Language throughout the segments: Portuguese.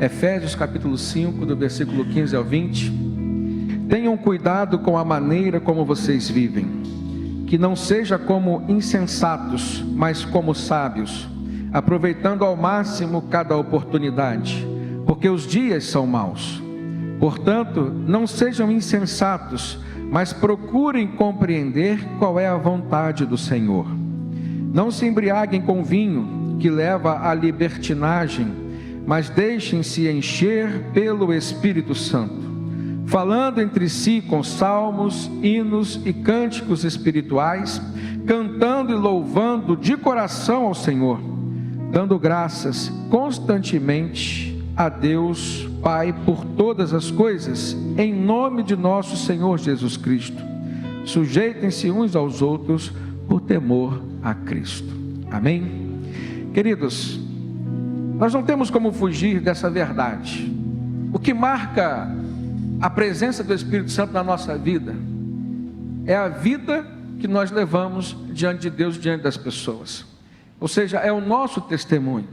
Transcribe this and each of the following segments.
Efésios capítulo 5, do versículo 15 ao 20. Tenham cuidado com a maneira como vocês vivem, que não seja como insensatos, mas como sábios, aproveitando ao máximo cada oportunidade, porque os dias são maus. Portanto, não sejam insensatos, mas procurem compreender qual é a vontade do Senhor. Não se embriaguem com vinho, que leva à libertinagem, mas deixem-se encher pelo Espírito Santo, falando entre si com salmos, hinos e cânticos espirituais, cantando e louvando de coração ao Senhor, dando graças constantemente a Deus Pai por todas as coisas, em nome de nosso Senhor Jesus Cristo. Sujeitem-se uns aos outros por temor a Cristo. Amém? Queridos, nós não temos como fugir dessa verdade. O que marca a presença do Espírito Santo na nossa vida é a vida que nós levamos diante de Deus, diante das pessoas. Ou seja, é o nosso testemunho,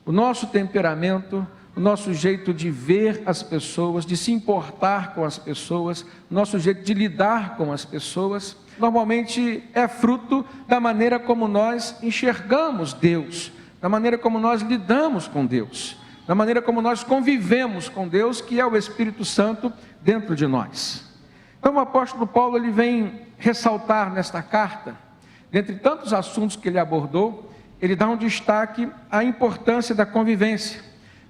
o nosso temperamento, o nosso jeito de ver as pessoas, de se importar com as pessoas, o nosso jeito de lidar com as pessoas, normalmente é fruto da maneira como nós enxergamos Deus, da maneira como nós lidamos com Deus, da maneira como nós convivemos com Deus, que é o Espírito Santo dentro de nós. Então o apóstolo Paulo, ele vem ressaltar nesta carta, dentre tantos assuntos que ele abordou, ele dá um destaque à importância da convivência,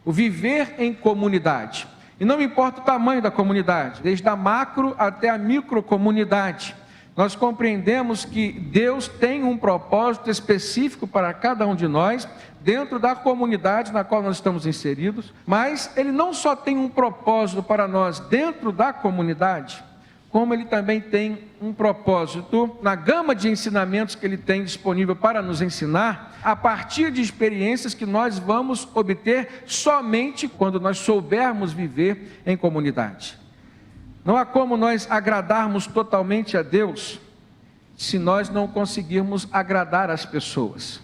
o viver em comunidade. E não importa o tamanho da comunidade, desde a macro até a microcomunidade, nós compreendemos que Deus tem um propósito específico para cada um de nós, dentro da comunidade na qual nós estamos inseridos, mas Ele não só tem um propósito para nós dentro da comunidade, como Ele também tem um propósito na gama de ensinamentos que Ele tem disponível para nos ensinar, a partir de experiências que nós vamos obter somente quando nós soubermos viver em comunidade. Não há como nós agradarmos totalmente a Deus, se nós não conseguirmos agradar as pessoas.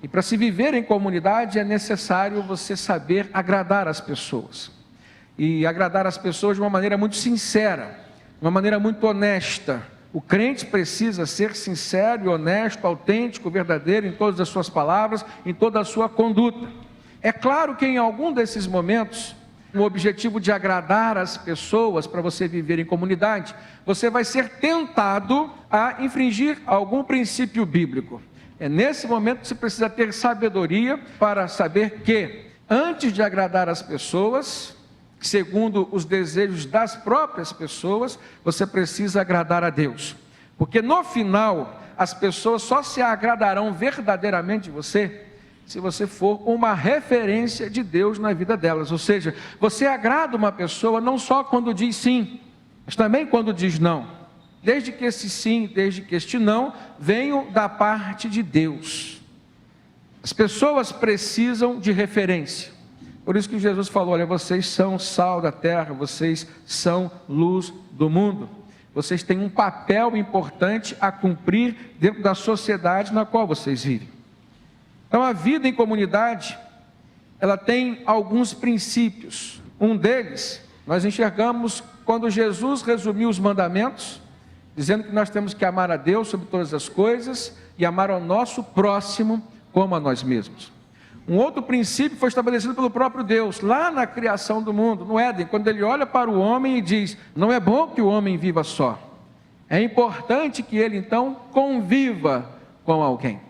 E para se viver em comunidade é necessário você saber agradar as pessoas. E agradar as pessoas de uma maneira muito sincera, de uma maneira muito honesta. O crente precisa ser sincero e honesto, autêntico, verdadeiro em todas as suas palavras, em toda a sua conduta. É claro que em algum desses momentos, no objetivo de agradar as pessoas, para você viver em comunidade, você vai ser tentado a infringir algum princípio bíblico. É nesse momento que você precisa ter sabedoria para saber que, antes de agradar as pessoas, segundo os desejos das próprias pessoas, você precisa agradar a Deus. Porque no final, as pessoas só se agradarão verdadeiramente de você, se você for uma referência de Deus na vida delas. Ou seja, você agrada uma pessoa não só quando diz sim, mas também quando diz não. Desde que esse sim, desde que este não, venham da parte de Deus. As pessoas precisam de referência. Por isso que Jesus falou, olha, vocês são sal da terra, vocês são luz do mundo. Vocês têm um papel importante a cumprir dentro da sociedade na qual vocês vivem. Então a vida em comunidade, ela tem alguns princípios. Um deles, nós enxergamos quando Jesus resumiu os mandamentos, dizendo que nós temos que amar a Deus sobre todas as coisas e amar ao nosso próximo como a nós mesmos. Um outro princípio foi estabelecido pelo próprio Deus, lá na criação do mundo, no Éden, quando Ele olha para o homem e diz, não é bom que o homem viva só. É importante que ele então conviva com alguém.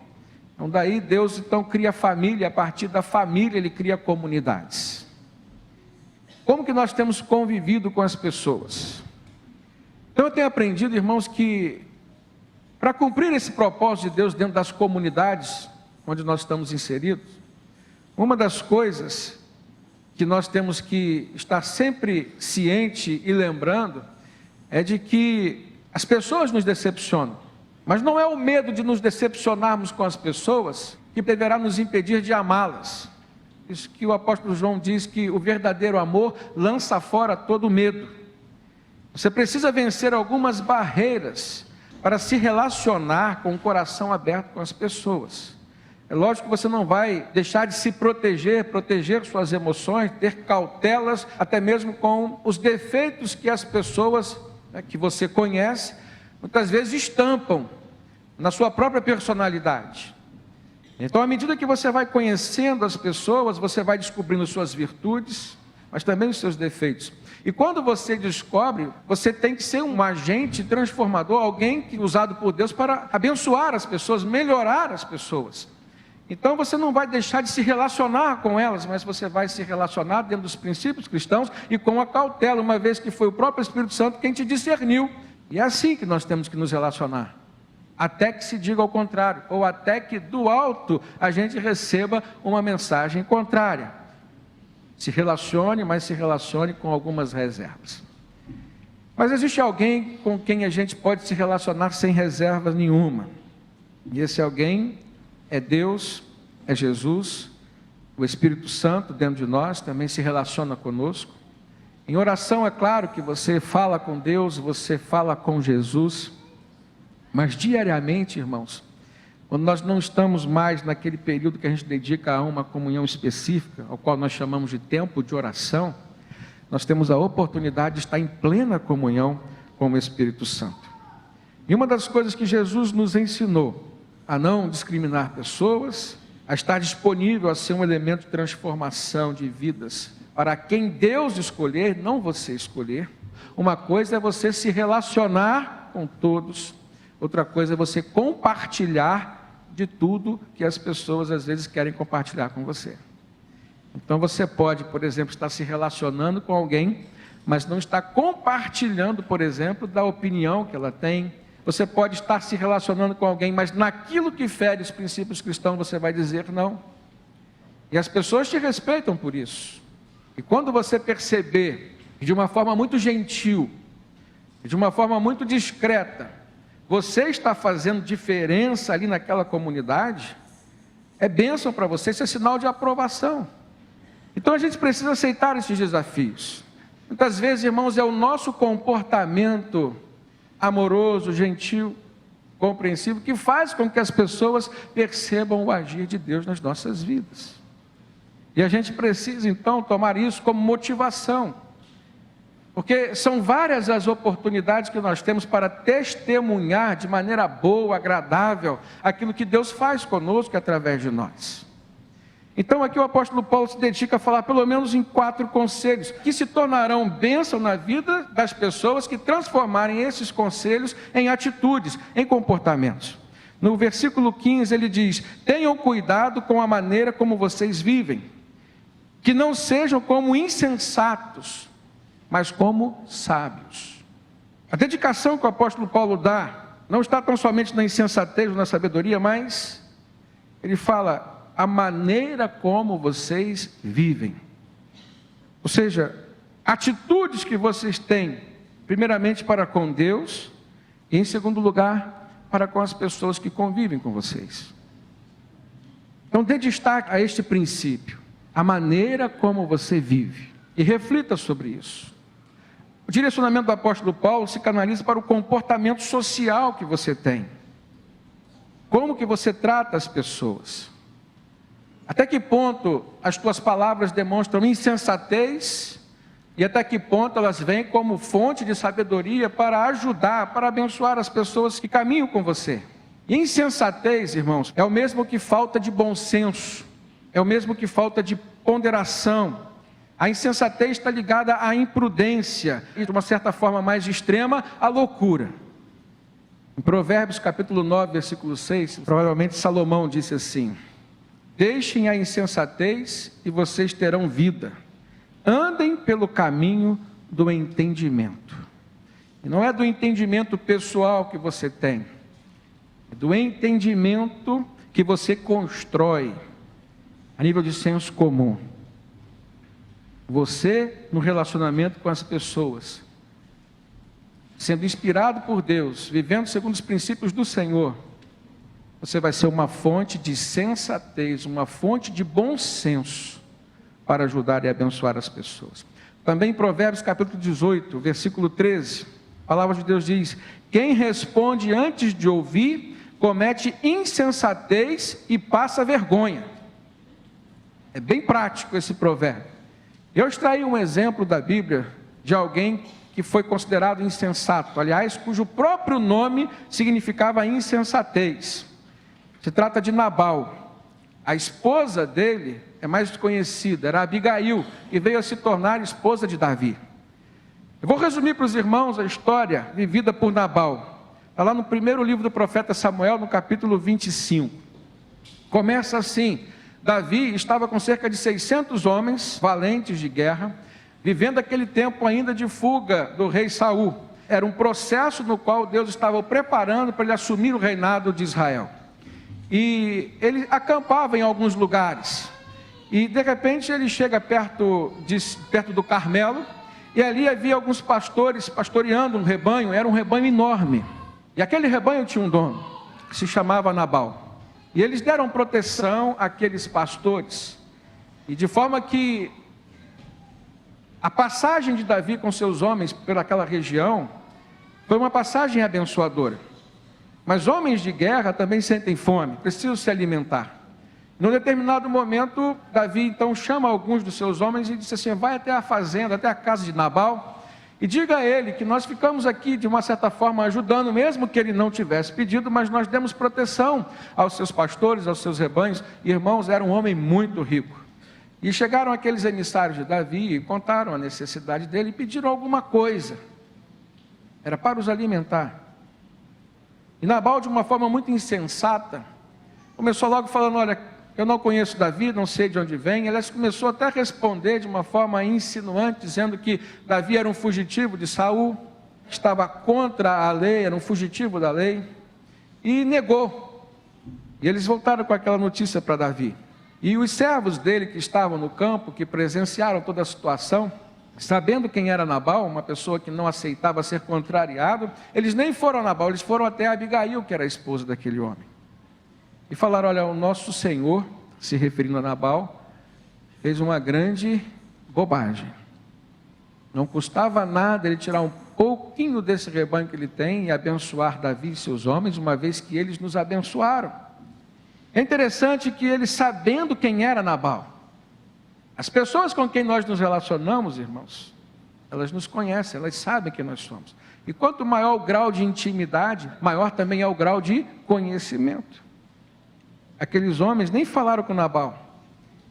Então daí Deus então cria família, a partir da família Ele cria comunidades. Como que nós temos convivido com as pessoas? Então eu tenho aprendido, irmãos, que para cumprir esse propósito de Deus dentro das comunidades onde nós estamos inseridos, uma das coisas que nós temos que estar sempre ciente e lembrando é de que as pessoas nos decepcionam, mas não é o medo de nos decepcionarmos com as pessoas que deverá nos impedir de amá-las. Isso que o apóstolo João diz, que o verdadeiro amor lança fora todo medo. Você precisa vencer algumas barreiras para se relacionar com o coração aberto com as pessoas. É lógico que você não vai deixar de se proteger suas emoções, ter cautelas, até mesmo com os defeitos que as pessoas, que você conhece, muitas vezes estampam na sua própria personalidade. Então, à medida que você vai conhecendo as pessoas, você vai descobrindo suas virtudes, mas também os seus defeitos. E quando você descobre, você tem que ser um agente transformador, alguém usado por Deus para abençoar as pessoas, melhorar as pessoas. Então você não vai deixar de se relacionar com elas, mas você vai se relacionar dentro dos princípios cristãos e com a cautela, uma vez que foi o próprio Espírito Santo quem te discerniu. E é assim que nós temos que nos relacionar, até que se diga ao contrário, ou até que do alto a gente receba uma mensagem contrária. Se relacione, mas se relacione com algumas reservas. Mas existe alguém com quem a gente pode se relacionar sem reserva nenhuma. E esse alguém é Deus, é Jesus, o Espírito Santo dentro de nós também se relaciona conosco. Em oração é claro que você fala com Deus, você fala com Jesus, mas diariamente, irmãos, quando nós não estamos mais naquele período que a gente dedica a uma comunhão específica, ao qual nós chamamos de tempo de oração, nós temos a oportunidade de estar em plena comunhão com o Espírito Santo. E uma das coisas que Jesus nos ensinou, a não discriminar pessoas, a estar disponível a ser um elemento de transformação de vidas, para quem Deus escolher, não você escolher. Uma coisa é você se relacionar com todos, outra coisa é você compartilhar de tudo que as pessoas às vezes querem compartilhar com você. Então você pode, por exemplo, estar se relacionando com alguém, mas não está compartilhando, por exemplo, da opinião que ela tem. Você pode estar se relacionando com alguém, mas naquilo que fere os princípios cristãos você vai dizer não. E as pessoas te respeitam por isso. E quando você perceber, de uma forma muito gentil, de uma forma muito discreta, você está fazendo diferença ali naquela comunidade, é bênção para você, isso é sinal de aprovação. Então a gente precisa aceitar esses desafios. Muitas vezes, irmãos, é o nosso comportamento amoroso, gentil, compreensivo, que faz com que as pessoas percebam o agir de Deus nas nossas vidas. E a gente precisa então tomar isso como motivação, porque são várias as oportunidades que nós temos para testemunhar de maneira boa, agradável, aquilo que Deus faz conosco através de nós. Então aqui o apóstolo Paulo se dedica a falar pelo menos em 4 conselhos, que se tornarão bênção na vida das pessoas que transformarem esses conselhos em atitudes, em comportamentos. No versículo 15 ele diz: tenham cuidado com a maneira como vocês vivem, que não sejam como insensatos, mas como sábios. A dedicação que o apóstolo Paulo dá, não está tão somente na insensatez ou na sabedoria, mas ele fala a maneira como vocês vivem. Ou seja, atitudes que vocês têm, primeiramente para com Deus, e em segundo lugar, para com as pessoas que convivem com vocês. Então dê destaque a este princípio, a maneira como você vive, e reflita sobre isso. O direcionamento do apóstolo Paulo se canaliza para o comportamento social que você tem. Como que você trata as pessoas? Até que ponto as tuas palavras demonstram insensatez e até que ponto elas vêm como fonte de sabedoria para ajudar, para abençoar as pessoas que caminham com você. E insensatez, irmãos, é o mesmo que falta de bom senso, é o mesmo que falta de ponderação. A insensatez está ligada à imprudência e, de uma certa forma mais extrema, à loucura. Em Provérbios capítulo 9, versículo 6, provavelmente Salomão disse assim: deixem a insensatez e vocês terão vida, andem pelo caminho do entendimento. E não é do entendimento pessoal que você tem, é do entendimento que você constrói a nível de senso comum. Você, no relacionamento com as pessoas, sendo inspirado por Deus, vivendo segundo os princípios do Senhor, você vai ser uma fonte de sensatez, uma fonte de bom senso, para ajudar e abençoar as pessoas. Também em Provérbios capítulo 18, versículo 13, a palavra de Deus diz: quem responde antes de ouvir, comete insensatez e passa vergonha. É bem prático esse provérbio. Eu extraí um exemplo da Bíblia de alguém que foi considerado insensato, aliás, cujo próprio nome significava insensatez. Se trata de Nabal. A esposa dele é mais conhecida, era Abigail, que veio a se tornar esposa de Davi. Eu vou resumir para os irmãos a história vivida por Nabal. Está lá no primeiro livro do profeta Samuel, no capítulo 25. Começa assim: Davi estava com cerca de 600 homens valentes de guerra, vivendo aquele tempo ainda de fuga do rei Saul. Era um processo no qual Deus estava o preparando para ele assumir o reinado de Israel. E ele acampava em alguns lugares. E de repente ele chega perto do Carmelo, e ali havia alguns pastores pastoreando um rebanho. Era um rebanho enorme. E aquele rebanho tinha um dono, que se chamava Nabal. E eles deram proteção àqueles pastores. E de forma que a passagem de Davi com seus homens pelaquela região foi uma passagem abençoadora. Mas homens de guerra também sentem fome, precisam se alimentar. Num determinado momento, Davi então chama alguns dos seus homens e disse assim: vai até a fazenda, até a casa de Nabal, e diga a ele que nós ficamos aqui de uma certa forma ajudando, mesmo que ele não tivesse pedido, mas nós demos proteção aos seus pastores, aos seus rebanhos. Irmãos, era um homem muito rico. E chegaram aqueles emissários de Davi e contaram a necessidade dele e pediram alguma coisa. Era para os alimentar. E Nabal, de uma forma muito insensata, começou logo falando: olha, eu não conheço Davi, não sei de onde vem. Ele começou até a responder de uma forma insinuante, dizendo que Davi era um fugitivo de Saul, estava contra a lei, era um fugitivo da lei, e negou. E eles voltaram com aquela notícia para Davi. E os servos dele que estavam no campo, que presenciaram toda a situação, sabendo quem era Nabal, uma pessoa que não aceitava ser contrariado, eles nem foram a Nabal, eles foram até Abigail, que era a esposa daquele homem. E falaram: olha, o nosso Senhor, se referindo a Nabal, fez uma grande bobagem. Não custava nada ele tirar um pouquinho desse rebanho que ele tem e abençoar Davi e seus homens, uma vez que eles nos abençoaram. É interessante que eles, sabendo quem era Nabal, as pessoas com quem nós nos relacionamos, irmãos, elas nos conhecem, elas sabem quem nós somos. E quanto maior o grau de intimidade, maior também é o grau de conhecimento. Aqueles homens nem falaram com Nabal,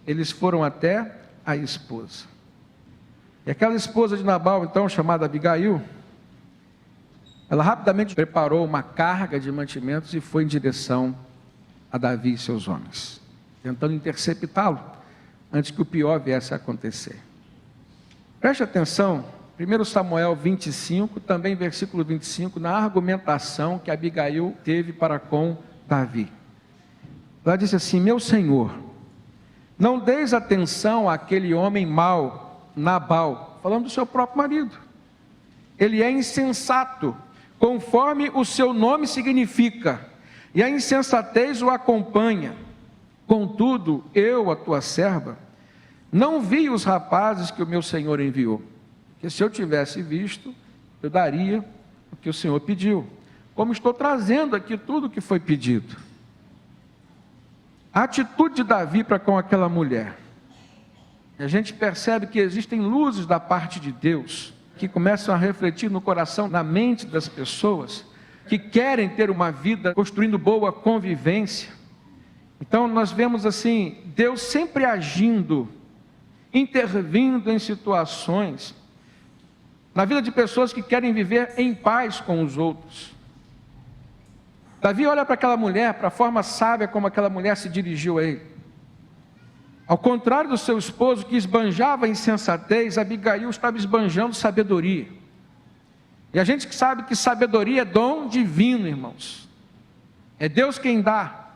eles foram até a esposa. E aquela esposa de Nabal, então, chamada Abigail, ela rapidamente preparou uma carga de mantimentos e foi em direção a Davi e seus homens, tentando interceptá-lo, antes que o pior viesse a acontecer. Preste atenção, 1 Samuel 25, também versículo 25, na argumentação que Abigail teve para com Davi. Ela disse assim: meu senhor, não deis atenção àquele homem mau, Nabal, falando do seu próprio marido. Ele é insensato, conforme o seu nome significa, e a insensatez o acompanha. Contudo, eu, a tua serva, não vi os rapazes que o meu senhor enviou, porque se eu tivesse visto, eu daria o que o Senhor pediu, como estou trazendo aqui tudo o que foi pedido. A atitude de Davi para com aquela mulher, a gente percebe que existem luzes da parte de Deus, que começam a refletir no coração, na mente das pessoas, que querem ter uma vida construindo boa convivência. Então nós vemos assim, Deus sempre agindo, intervindo em situações, na vida de pessoas que querem viver em paz com os outros. Davi olha para aquela mulher, para a forma sábia como aquela mulher se dirigiu a ele. Ao contrário do seu esposo que esbanjava insensatez, Abigail estava esbanjando sabedoria. E a gente que sabe que sabedoria é dom divino, irmãos. É Deus quem dá.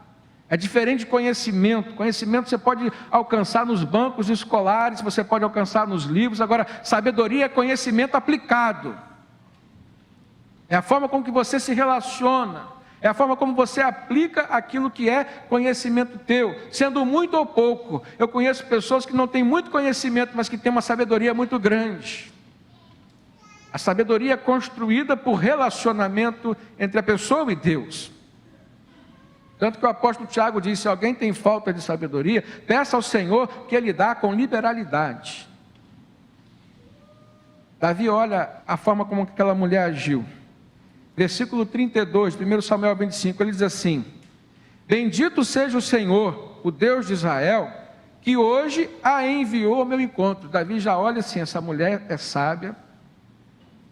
É diferente de conhecimento. Conhecimento você pode alcançar nos bancos escolares, você pode alcançar nos livros. Agora, sabedoria é conhecimento aplicado. É a forma com que você se relaciona. É a forma como você aplica aquilo que é conhecimento teu, sendo muito ou pouco. Eu conheço pessoas que não têm muito conhecimento, mas que têm uma sabedoria muito grande. A sabedoria é construída por relacionamento entre a pessoa e Deus. Tanto que o apóstolo Tiago disse: se alguém tem falta de sabedoria, peça ao Senhor que Ele dá com liberalidade. Davi olha a forma como aquela mulher agiu. Versículo 32, 1 Samuel 25, ele diz assim: bendito seja o Senhor, o Deus de Israel, que hoje a enviou ao meu encontro. Davi já olha assim: essa mulher é sábia,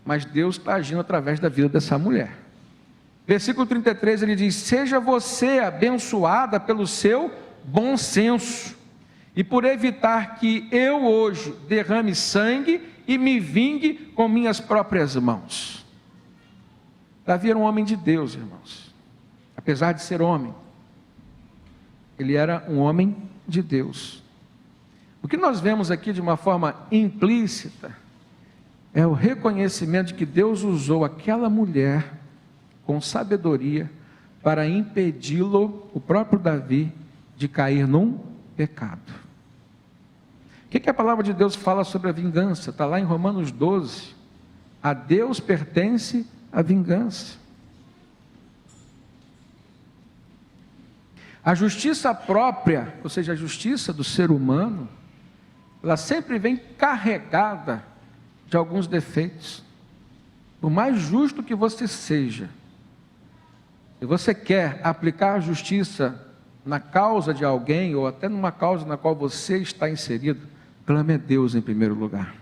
mas Deus está agindo através da vida dessa mulher. Versículo 33, ele diz: seja você abençoada pelo seu bom senso, e por evitar que eu hoje derrame sangue e me vingue com minhas próprias mãos. Davi era um homem de Deus, irmãos. Apesar de ser homem, ele era um homem de Deus. O que nós vemos aqui de uma forma implícita é o reconhecimento de que Deus usou aquela mulher com sabedoria para impedi-lo, o próprio Davi, de cair num pecado. O que a palavra de Deus fala sobre a vingança? Está lá em Romanos 12. A Deus pertence a vingança. A justiça própria, ou seja, a justiça do ser humano, ela sempre vem carregada de alguns defeitos. Por mais justo que você seja, se você quer aplicar a justiça na causa de alguém, ou até numa causa na qual você está inserido, clame a Deus em primeiro lugar,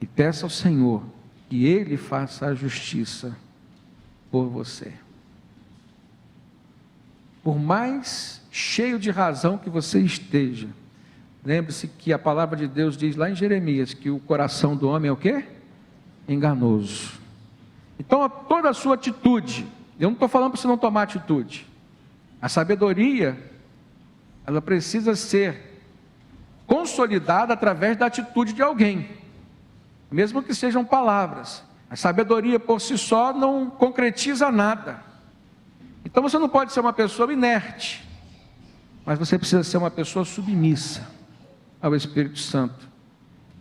e peça ao Senhor que Ele faça a justiça por você. Por mais cheio de razão que você esteja, lembre-se que a palavra de Deus diz lá em Jeremias, que o coração do homem é o quê? Enganoso. Então toda a sua atitude, eu não estou falando para você não tomar atitude, a sabedoria, ela precisa ser consolidada através da atitude de alguém, mesmo que sejam palavras. A sabedoria por si só não concretiza nada. Então você não pode ser uma pessoa inerte, mas você precisa ser uma pessoa submissa ao Espírito Santo.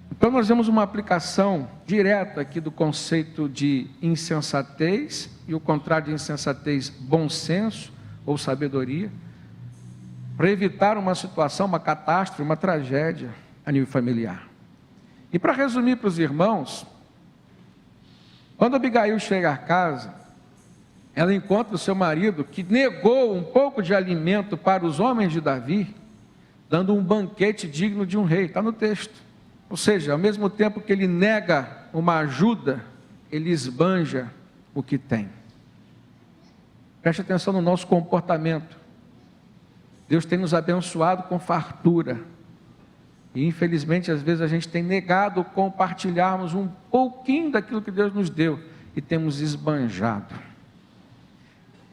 Então nós vemos uma aplicação direta aqui do conceito de insensatez, e o contrário de insensatez, bom senso ou sabedoria, para evitar uma situação, uma catástrofe, uma tragédia a nível familiar. E para resumir para os irmãos, quando Abigail chega a casa, ela encontra o seu marido que negou um pouco de alimento para os homens de Davi, dando um banquete digno de um rei, está no texto. Ou seja, ao mesmo tempo que ele nega uma ajuda, ele esbanja o que tem. Preste atenção no nosso comportamento. Deus tem nos abençoado com fartura, e infelizmente às vezes a gente tem negado compartilharmos um pouquinho daquilo que Deus nos deu, e temos esbanjado.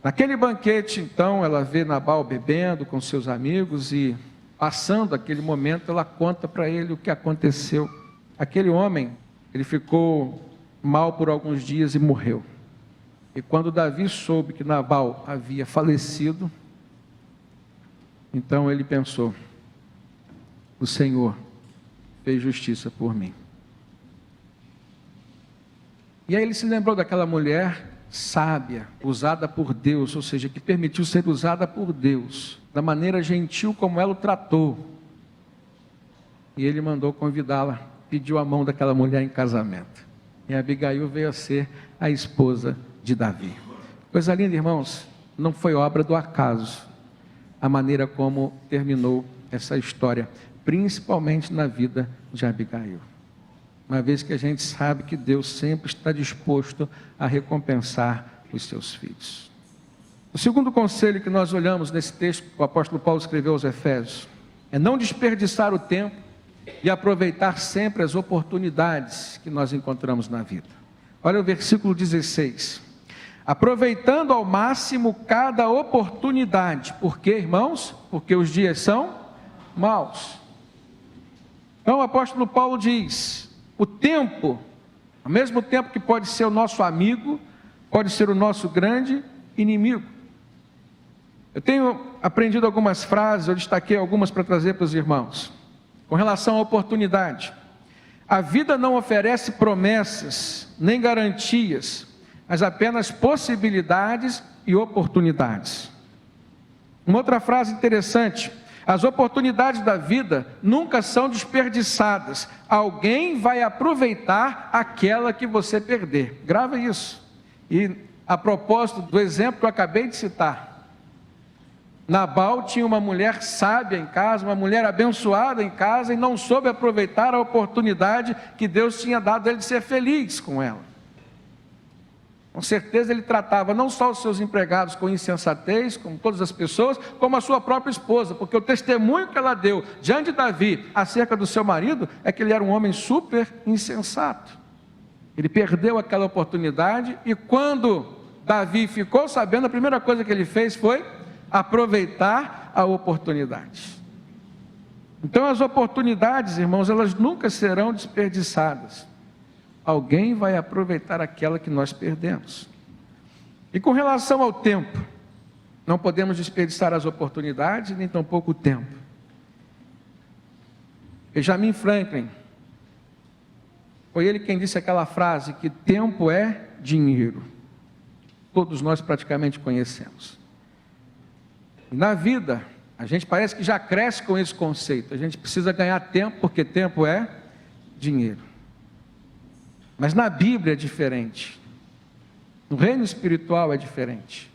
Naquele banquete, então, ela vê Nabal bebendo com seus amigos, e passando aquele momento, ela conta para ele o que aconteceu. Aquele homem, ele ficou mal por alguns dias e morreu. E quando Davi soube que Nabal havia falecido, então ele pensou: o Senhor fez justiça por mim. E aí ele se lembrou daquela mulher sábia, usada por Deus, ou seja, que permitiu ser usada por Deus, da maneira gentil como ela o tratou. E ele mandou convidá-la, pediu a mão daquela mulher em casamento. E Abigail veio a ser a esposa de Davi. Coisa linda, irmãos, não foi obra do acaso a maneira como terminou essa história, principalmente na vida de Abigail. Uma vez que a gente sabe que Deus sempre está disposto a recompensar os seus filhos. O segundo conselho que nós olhamos nesse texto que o apóstolo Paulo escreveu aos Efésios é não desperdiçar o tempo e aproveitar sempre as oportunidades que nós encontramos na vida. Olha o versículo 16. Aproveitando ao máximo cada oportunidade. Por quê, irmãos? Porque os dias são maus. Então o apóstolo Paulo diz: o tempo, ao mesmo tempo que pode ser o nosso amigo, pode ser o nosso grande inimigo. Eu tenho aprendido algumas frases, eu destaquei algumas para trazer para os irmãos. Com relação à oportunidade, a vida não oferece promessas, nem garantias, mas apenas possibilidades e oportunidades. Uma outra frase interessante: as oportunidades da vida nunca são desperdiçadas. Alguém vai aproveitar aquela que você perder. Grava isso. E a propósito do exemplo que eu acabei de citar, Nabal tinha uma mulher sábia em casa, uma mulher abençoada em casa, e não soube aproveitar a oportunidade que Deus tinha dado a ele de ser feliz com ela. Com certeza ele tratava não só os seus empregados com insensatez, como todas as pessoas, como a sua própria esposa, porque o testemunho que ela deu diante de Davi acerca do seu marido é que ele era um homem super insensato. Ele perdeu aquela oportunidade, e quando Davi ficou sabendo, a primeira coisa que ele fez foi aproveitar a oportunidade. Então as oportunidades, irmãos, elas nunca serão desperdiçadas. Alguém vai aproveitar aquela que nós perdemos. E com relação ao tempo, não podemos desperdiçar as oportunidades, nem tampouco o tempo. Benjamin Franklin, foi ele quem disse aquela frase que tempo é dinheiro. Todos nós praticamente conhecemos. E na vida, a gente parece que já cresce com esse conceito. A gente precisa ganhar tempo, porque tempo é dinheiro. Mas na Bíblia é diferente. No reino espiritual é diferente.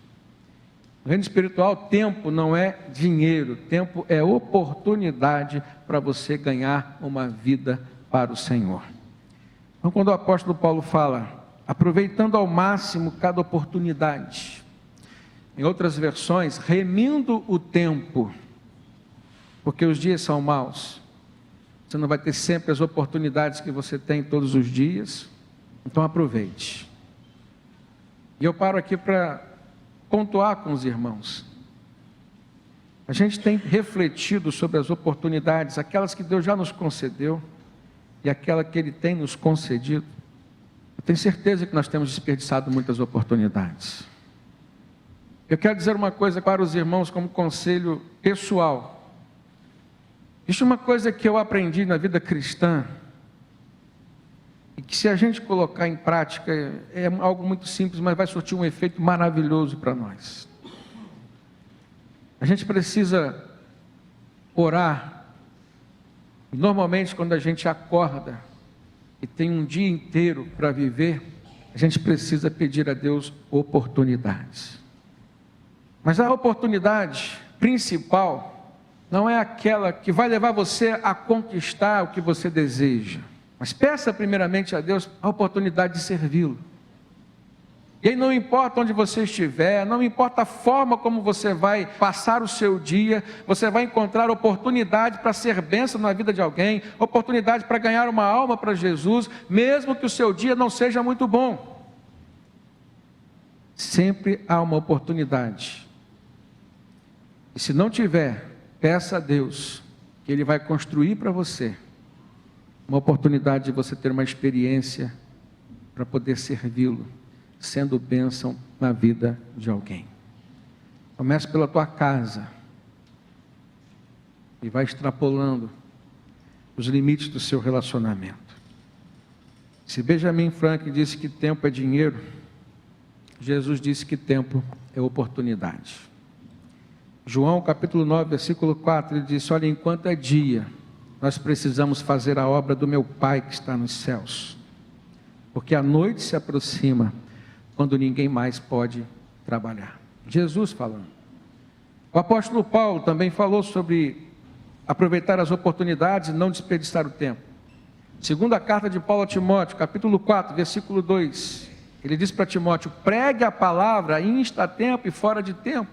No reino espiritual, tempo não é dinheiro. Tempo é oportunidade para você ganhar uma vida para o Senhor. Então, quando o apóstolo Paulo fala, aproveitando ao máximo cada oportunidade, em outras versões, remindo o tempo, porque os dias são maus. Você não vai ter sempre as oportunidades que você tem todos os dias. Então aproveite. E eu paro aqui para pontuar com os irmãos. A gente tem refletido sobre as oportunidades, aquelas que Deus já nos concedeu e aquela que Ele tem nos concedido. Eu tenho certeza que nós temos desperdiçado muitas oportunidades. Eu quero dizer uma coisa para os irmãos como conselho pessoal. Existe uma coisa que eu aprendi na vida cristã, e que se a gente colocar em prática, é algo muito simples, mas vai surtir um efeito maravilhoso para nós. A gente precisa orar, e normalmente quando a gente acorda, e tem um dia inteiro para viver, a gente precisa pedir a Deus oportunidades. Mas a oportunidade principal, não é aquela que vai levar você a conquistar o que você deseja. Mas peça primeiramente a Deus a oportunidade de servi-lo. E aí não importa onde você estiver, não importa a forma como você vai passar o seu dia, você vai encontrar oportunidade para ser bênção na vida de alguém, oportunidade para ganhar uma alma para Jesus, mesmo que o seu dia não seja muito bom. Sempre há uma oportunidade. E se não tiver, peça a Deus que Ele vai construir para você uma oportunidade de você ter uma experiência para poder servi-lo, sendo bênção na vida de alguém. Comece pela tua casa e vai extrapolando os limites do seu relacionamento. Se Benjamin Franklin disse que tempo é dinheiro, Jesus disse que tempo é oportunidade. João capítulo 9, versículo 4, ele disse: olha, enquanto é dia, nós precisamos fazer a obra do meu Pai que está nos céus, porque a noite se aproxima, quando ninguém mais pode trabalhar. Jesus falando. O apóstolo Paulo também falou sobre aproveitar as oportunidades e não desperdiçar o tempo. Segunda carta de Paulo a Timóteo, capítulo 4, versículo 2, ele diz para Timóteo: pregue a palavra insta a tempo e fora de tempo.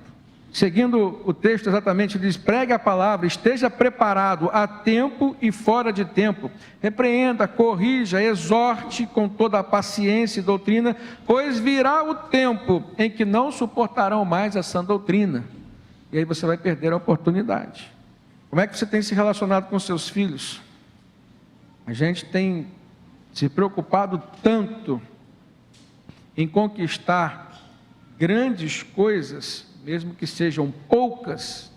Seguindo o texto exatamente, ele diz: pregue a palavra, esteja preparado a tempo e fora de tempo, repreenda, corrija, exorte com toda a paciência e doutrina, pois virá o tempo em que não suportarão mais a sã doutrina, e aí você vai perder a oportunidade. Como é que você tem se relacionado com seus filhos? A gente tem se preocupado tanto em conquistar grandes coisas, mesmo que sejam poucas,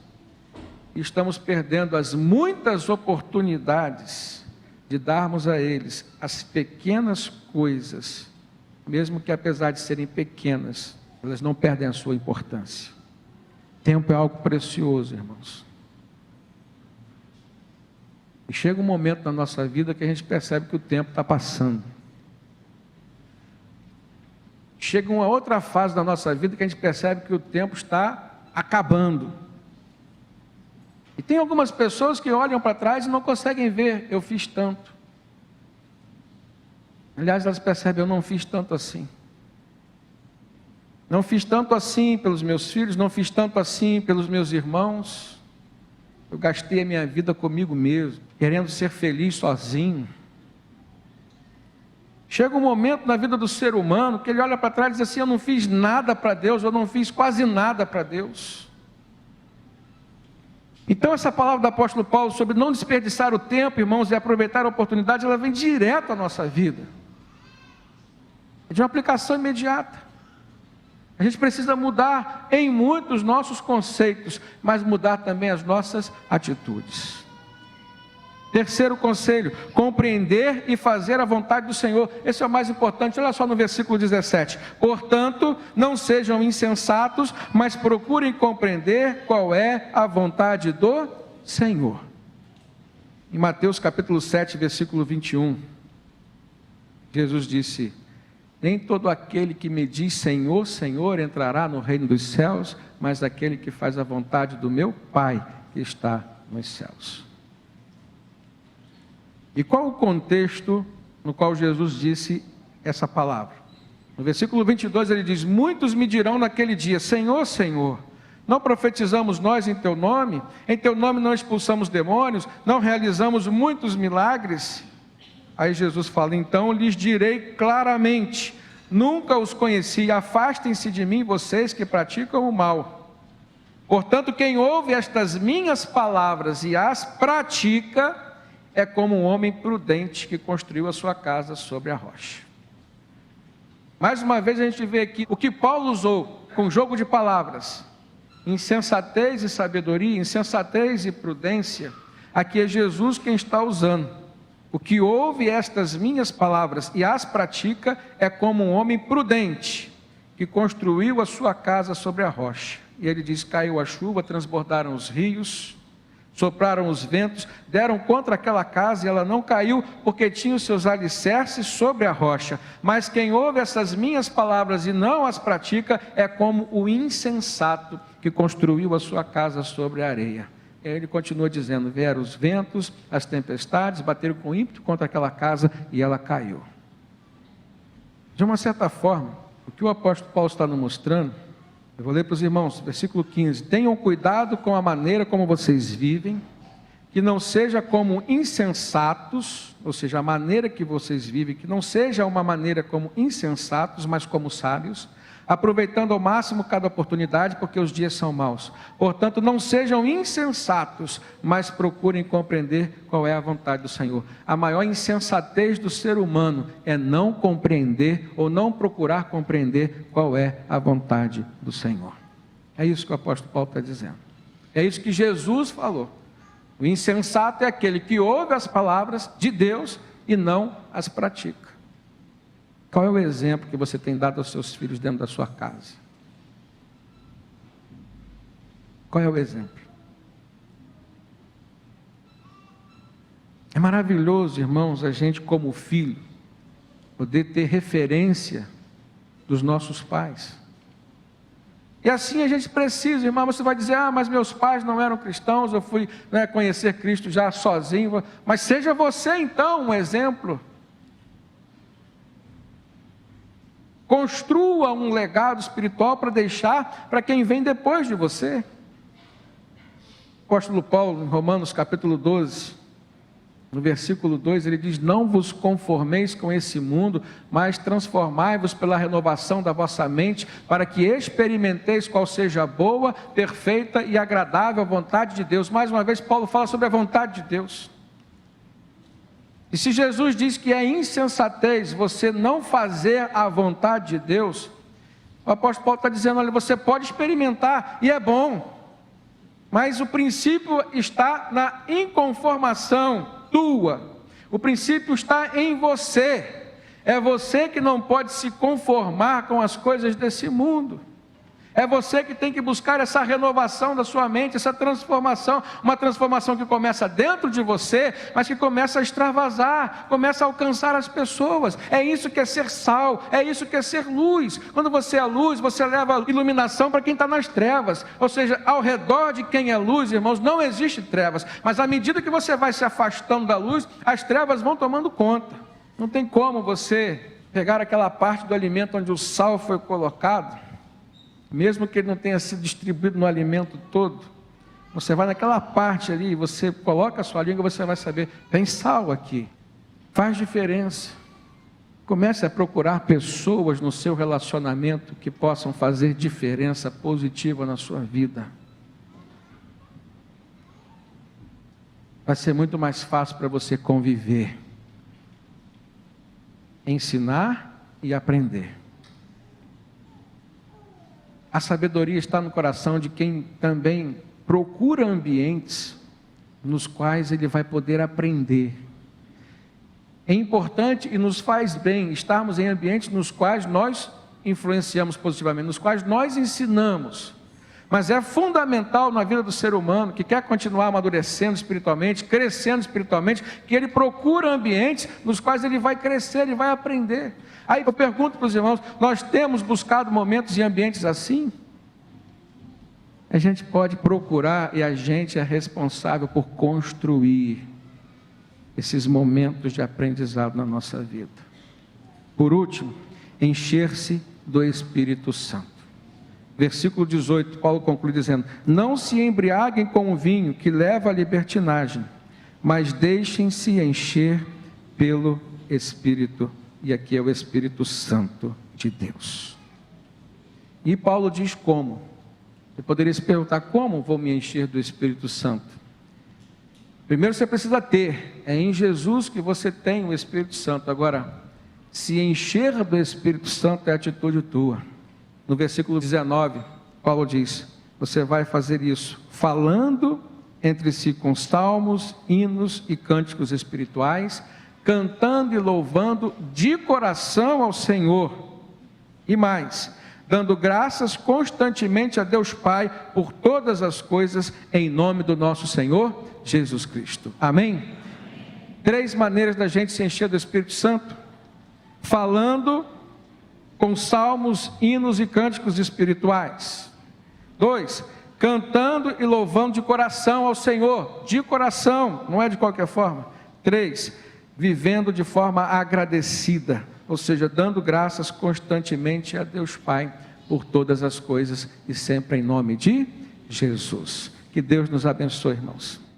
estamos perdendo as muitas oportunidades de darmos a eles as pequenas coisas, mesmo que apesar de serem pequenas, elas não perdem a sua importância. Tempo é algo precioso, irmãos. E chega um momento na nossa vida que a gente percebe que o tempo está passando. Chega uma outra fase da nossa vida que a gente percebe que o tempo está acabando. E tem algumas pessoas que olham para trás e não conseguem ver, eu fiz tanto. Aliás, elas percebem, eu não fiz tanto assim. Não fiz tanto assim pelos meus filhos, não fiz tanto assim pelos meus irmãos. Eu gastei a minha vida comigo mesmo, querendo ser feliz sozinho. Chega um momento na vida do ser humano que ele olha para trás e diz assim, eu não fiz nada para Deus, eu não fiz quase nada para Deus. Então essa palavra do apóstolo Paulo sobre não desperdiçar o tempo, irmãos, e aproveitar a oportunidade, ela vem direto à nossa vida. É de uma aplicação imediata. A gente precisa mudar em muitos nossos conceitos, mas mudar também as nossas atitudes. Terceiro conselho, compreender e fazer a vontade do Senhor. Esse é o mais importante, olha só no versículo 17. Portanto, não sejam insensatos, mas procurem compreender qual é a vontade do Senhor. Em Mateus capítulo 7, versículo 21, Jesus disse, nem todo aquele que me diz Senhor, Senhor entrará no reino dos céus, mas aquele que faz a vontade do meu Pai que está nos céus. E qual o contexto no qual Jesus disse essa palavra? No versículo 22 ele diz, muitos me dirão naquele dia, Senhor, Senhor, não profetizamos nós em Teu nome não expulsamos demônios, não realizamos muitos milagres? Aí Jesus fala, então lhes direi claramente, nunca os conheci, afastem-se de mim vocês que praticam o mal. Portanto, quem ouve estas minhas palavras e as pratica, é como um homem prudente que construiu a sua casa sobre a rocha. Mais uma vez a gente vê aqui, o que Paulo usou com jogo de palavras, insensatez e sabedoria, insensatez e prudência, aqui é Jesus quem está usando. O que ouve estas minhas palavras e as pratica é como um homem prudente que construiu a sua casa sobre a rocha. E ele diz, caiu a chuva, transbordaram os rios, sopraram os ventos, deram contra aquela casa e ela não caiu, porque tinha os seus alicerces sobre a rocha. Mas quem ouve essas minhas palavras e não as pratica, é como o insensato que construiu a sua casa sobre a areia. Ele continua dizendo, vieram os ventos, as tempestades, bateram com ímpeto contra aquela casa e ela caiu. De uma certa forma, o que o apóstolo Paulo está nos mostrando, eu vou ler para os irmãos, versículo 15, tenham cuidado com a maneira como vocês vivem, que não seja como insensatos, ou seja, a maneira que vocês vivem, que não seja uma maneira como insensatos, mas como sábios, aproveitando ao máximo cada oportunidade, porque os dias são maus. Portanto, não sejam insensatos, mas procurem compreender qual é a vontade do Senhor. A maior insensatez do ser humano é não compreender ou não procurar compreender qual é a vontade do Senhor. É isso que o apóstolo Paulo está dizendo. É isso que Jesus falou. O insensato é aquele que ouve as palavras de Deus e não as pratica. Qual é o exemplo que você tem dado aos seus filhos dentro da sua casa? Qual é o exemplo? É maravilhoso, irmãos, a gente como filho, poder ter referência dos nossos pais. E assim a gente precisa, irmão, você vai dizer, mas meus pais não eram cristãos, eu fui conhecer Cristo já sozinho, mas seja você então um exemplo. Construa um legado espiritual para deixar para quem vem depois de você. O apóstolo Paulo, em Romanos capítulo 12, no versículo 2, ele diz, não vos conformeis com esse mundo, mas transformai-vos pela renovação da vossa mente, para que experimenteis qual seja a boa, perfeita e agradável vontade de Deus. Mais uma vez Paulo fala sobre a vontade de Deus. E se Jesus diz que é insensatez você não fazer a vontade de Deus, o apóstolo Paulo está dizendo, olha, você pode experimentar e é bom, mas o princípio está na inconformação tua, o princípio está em você, é você que não pode se conformar com as coisas desse mundo. É você que tem que buscar essa renovação da sua mente, essa transformação, uma transformação que começa dentro de você, mas que começa a extravasar, começa a alcançar as pessoas. É isso que é ser sal, é isso que é ser luz. Quando você é luz, você leva iluminação para quem está nas trevas. Ou seja, ao redor de quem é luz, irmãos, não existe trevas. Mas à medida que você vai se afastando da luz, as trevas vão tomando conta. Não tem como você pegar aquela parte do alimento onde o sal foi colocado, mesmo que ele não tenha sido distribuído no alimento todo, você vai naquela parte ali, você coloca a sua língua, você vai saber, tem sal aqui, faz diferença. Comece a procurar pessoas no seu relacionamento que possam fazer diferença positiva na sua vida. Vai ser muito mais fácil para você conviver, ensinar e aprender. A sabedoria está no coração de quem também procura ambientes nos quais ele vai poder aprender. É importante e nos faz bem estarmos em ambientes nos quais nós influenciamos positivamente, nos quais nós ensinamos. Mas é fundamental na vida do ser humano que quer continuar amadurecendo espiritualmente, crescendo espiritualmente, que ele procura ambientes nos quais ele vai crescer, ele vai aprender. Aí eu pergunto para os irmãos, nós temos buscado momentos e ambientes assim? A gente pode procurar e a gente é responsável por construir esses momentos de aprendizado na nossa vida. Por último, encher-se do Espírito Santo. Versículo 18, Paulo conclui dizendo: não se embriaguem com o vinho que leva à libertinagem, mas deixem-se encher pelo Espírito. E aqui é o Espírito Santo de Deus. E Paulo diz como. Você poderia se perguntar, como vou me encher do Espírito Santo? Primeiro você precisa ter, é em Jesus que você tem o Espírito Santo. Agora, se encher do Espírito Santo é atitude tua. No versículo 19, Paulo diz, você vai fazer isso, falando entre si com salmos, hinos e cânticos espirituais, cantando e louvando de coração ao Senhor, e mais, dando graças constantemente a Deus Pai, por todas as coisas, em nome do nosso Senhor, Jesus Cristo. Amém? 3 maneiras da gente se encher do Espírito Santo: falando com salmos, hinos e cânticos espirituais. 2, cantando e louvando de coração ao Senhor, de coração, não é de qualquer forma. 3, vivendo de forma agradecida, ou seja, dando graças constantemente a Deus Pai por todas as coisas e sempre em nome de Jesus. Que Deus nos abençoe, irmãos.